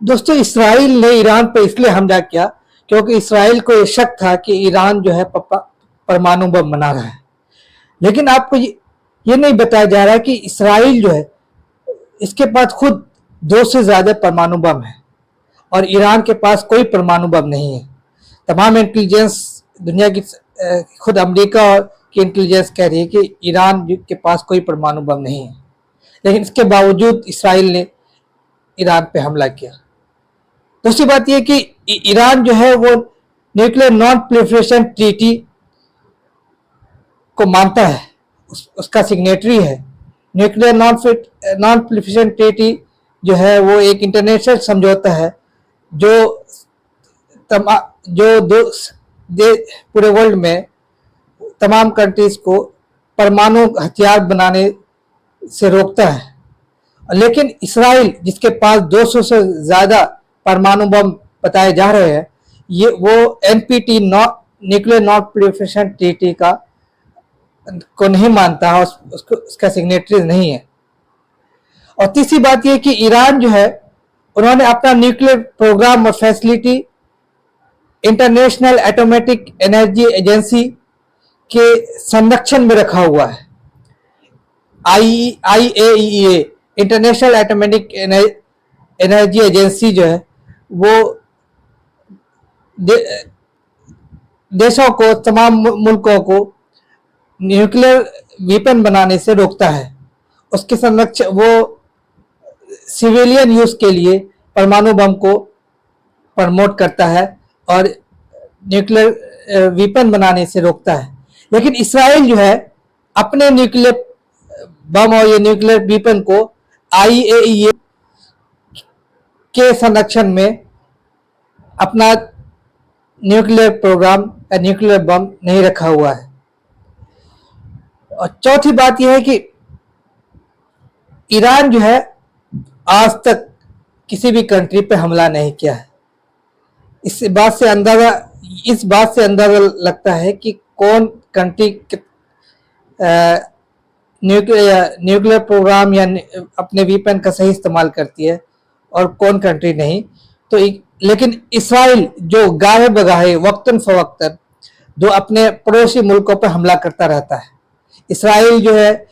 दोस्तों, इसराइल ने ईरान पर इसलिए हमला किया क्योंकि इसराइल को ये शक था कि ईरान जो है परमाणु बम बना रहा है। लेकिन आपको ये नहीं बताया जा रहा है कि इसराइल जो है इसके पास खुद 2 से ज्यादा परमाणु बम है और ईरान के पास कोई परमाणु बम नहीं है। तमाम इंटेलिजेंस दुनिया की खुद अमेरिका की इंटेलिजेंस कह रही है कि ईरान के पास कोई परमाणु बम नहीं है, लेकिन इसके बावजूद इसराइल ने ईरान पे हमला किया। दूसरी बात यह कि ईरान जो है वो न्यूक्लियर नॉन प्रोलिफरेशन ट्रीटी को मानता है, उसका सिग्नेटरी है। न्यूक्लियर नॉन प्रोलिफरेशन ट्रीटी जो है वो एक इंटरनेशनल समझौता है जो पूरे वर्ल्ड में तमाम कंट्रीज को परमाणु हथियार बनाने से रोकता है। लेकिन इसराइल जिसके पास 200 से ज्यादा परमाणु बम बताए जा रहे हैं, ये वो NPT nuclear non proliferation treaty को नहीं मानता है, उसका सिग्नेटरी नहीं है। और तीसरी बात यह कि ईरान जो है उन्होंने अपना न्यूक्लियर प्रोग्राम और facility international atomic energy agency के संरक्षण में रखा हुआ है। IAEA international atomic energy agency जो है वो देशों को, तमाम मुल्कों को न्यूक्लियर वेपन बनाने से रोकता है। उसके संरक्षण वो सिविलियन यूज के लिए परमाणु बम को प्रमोट करता है और न्यूक्लियर वेपन बनाने से रोकता है। लेकिन इसराइल जो है अपने न्यूक्लियर बम और ये न्यूक्लियर वेपन को IAEA के संरक्षण में अपना न्यूक्लियर प्रोग्राम या न्यूक्लियर बम नहीं रखा हुआ है। और चौथी बात यह है कि ईरान जो है आज तक किसी भी कंट्री पे हमला नहीं किया है। इस बात से अंदाजा लगता है कि कौन कंट्री न्यूक्लियर प्रोग्राम या अपने वेपन का सही इस्तेमाल करती है और कौन कंट्री नहीं। तो लेकिन इसराइल जो गाहे बगाहे वक्तन फवक्तन जो अपने पड़ोसी मुल्कों पर हमला करता रहता है। इसराइल जो है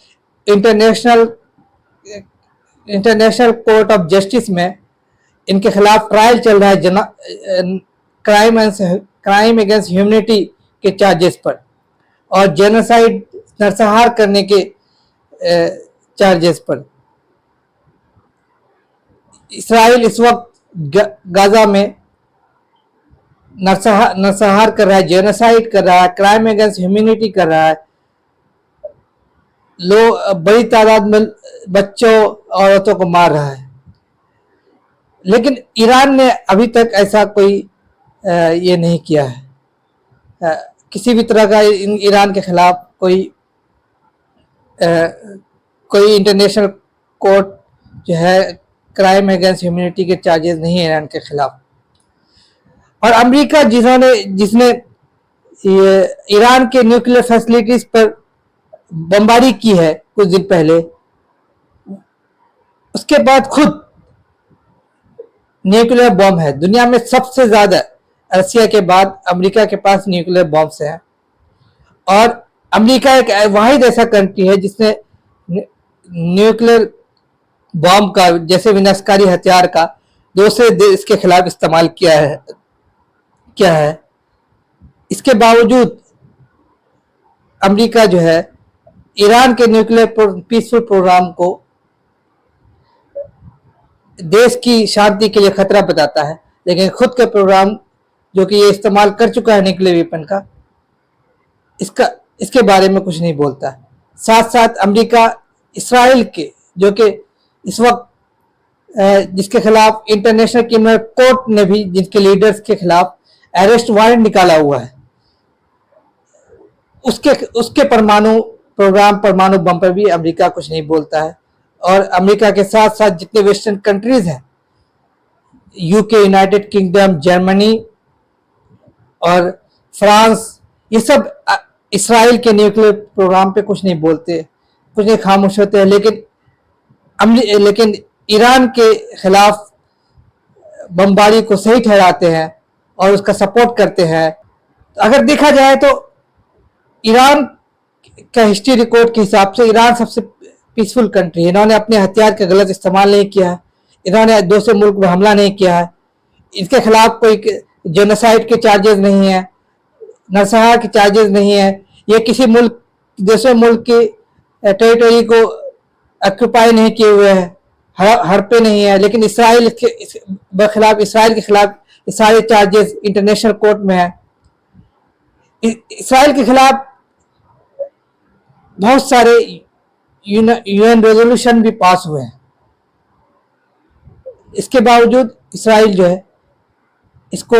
इंटरनेशनल कोर्ट ऑफ जस्टिस में इनके खिलाफ ट्रायल चल रहा है क्राइम अगेंस्ट ह्यूमैनिटी के चार्जेस पर और जेनोसाइड नरसंहार करने के चार्जेस पर। इसराइल इस वक्त गाजा में नरसंहार कर रहा है, जेनोसाइड कर रहा है, क्राइम अगेंस्ट ह्यूमैनिटी कर रहा है। बड़ी तादाद में बच्चों औरतों को मार रहा है। लेकिन ईरान ने अभी तक ऐसा कोई ये नहीं किया है। किसी भी तरह का ईरान के खिलाफ कोई इंटरनेशनल कोर्ट जो है क्राइम अगेंस्ट ह्यूमैनिटी के चार्जेस नहीं है ईरान के खिलाफ। और अमेरिका जिसने ईरान के न्यूक्लियर फैसिलिटीज पर बमबारी की है कुछ दिन पहले, उसके बाद खुद न्यूक्लियर बम है। दुनिया में सबसे ज्यादा रसिया के बाद अमेरिका के पास न्यूक्लियर बॉम्ब्स हैं। और अमेरिका एक वाहिद ऐसा कंट्री है जिसने न्यूक्लियर बॉम्ब का, जैसे विनाशकारी हथियार का दूसरे देश के खिलाफ इस्तेमाल किया है। इसके बावजूद अमेरिका जो है ईरान के न्यूक्लियर पीसफुल प्रोग्राम को देश की शांति के लिए खतरा बताता है, लेकिन खुद के प्रोग्राम जो कि ये इस्तेमाल कर चुका है न्यूक्लियर वेपन का, इसके बारे में कुछ नहीं बोलता। साथ साथ अमेरिका इसराइल के, जो कि इस वक्त जिसके खिलाफ इंटरनेशनल क्रिमिनल कोर्ट ने भी जिनके लीडर्स के खिलाफ अरेस्ट वारंट निकाला हुआ है, उसके परमाणु प्रोग्राम, परमाणु बम पर भी अमेरिका कुछ नहीं बोलता है। और अमेरिका के साथ साथ जितने वेस्टर्न कंट्रीज हैं, यूके, यूनाइटेड किंगडम, जर्मनी और फ्रांस, ये सब इसराइल के न्यूक्लियर प्रोग्राम पे कुछ नहीं बोलते, कुछ नहीं, खामोश होते हैं। लेकिन ईरान के खिलाफ बमबारी को सही ठहराते हैं और उसका सपोर्ट करते हैं। अगर देखा जाए तो ईरान का हिस्ट्री रिकॉर्ड के हिसाब से ईरान सबसे पीसफुल कंट्री है। इन्होंने अपने हथियार का गलत इस्तेमाल नहीं किया है, इन्होंने दूसरे मुल्क में हमला नहीं किया है, इसके खिलाफ कोई जेनोसाइड के चार्जेस नहीं है, नरसंहार के चार्जेस नहीं है, ये किसी मुल्क दूसरे मुल्क की टेरिटरी को ऑक्यूपाई नहीं किए हुए है, हड़पे नहीं है। लेकिन इसराइल के खिलाफ ये सारे चार्जेस इंटरनेशनल कोर्ट में है। इसराइल के खिलाफ बहुत सारे यूएन रेजोल्यूशन भी पास हुए हैं। इसके बावजूद इसराइल जो है इसको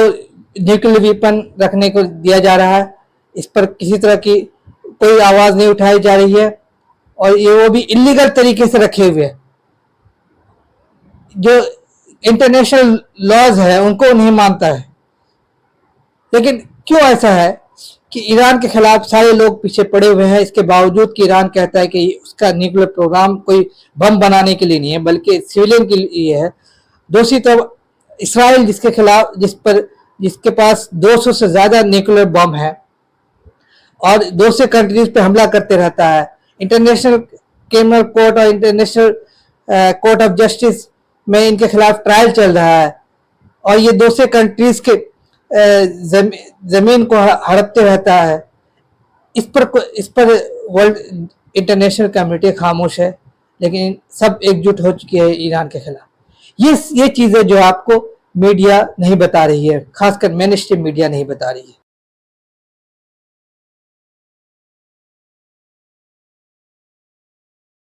न्यूक्लियर वेपन रखने को दिया जा रहा है, इस पर किसी तरह की कोई आवाज नहीं उठाई जा रही है और ये वो भी इलीगल तरीके से रखे हुए हैं। जो इंटरनेशनल लॉज है उनको नहीं मानता है। लेकिन क्यों ऐसा है कि ईरान के खिलाफ सारे लोग पीछे पड़े हुए हैं, इसके बावजूद कि ईरान कहता है कि उसका न्यूक्लियर प्रोग्राम कोई बम बनाने के लिए नहीं है बल्कि सिविलियन के लिए है। दूसरी तरफ इसराइल जिसके पास 200 से ज्यादा न्यूक्लियर बम है और दूसरे कंट्रीज पे हमला करते रहता है। इंटरनेशनल क्रिमिनल कोर्ट और इंटरनेशनल कोर्ट ऑफ जस्टिस में इनके खिलाफ ट्रायल चल रहा है और ये दूसरे कंट्रीज के जमीन को हड़पते रहता है। इस पर वर्ल्ड इंटरनेशनल कम्युनिटी खामोश है, लेकिन सब एकजुट हो चुकी है ईरान के खिलाफ। ये चीजें जो आपको मीडिया नहीं बता रही है, खासकर मेन स्ट्रीम मीडिया नहीं बता रही है।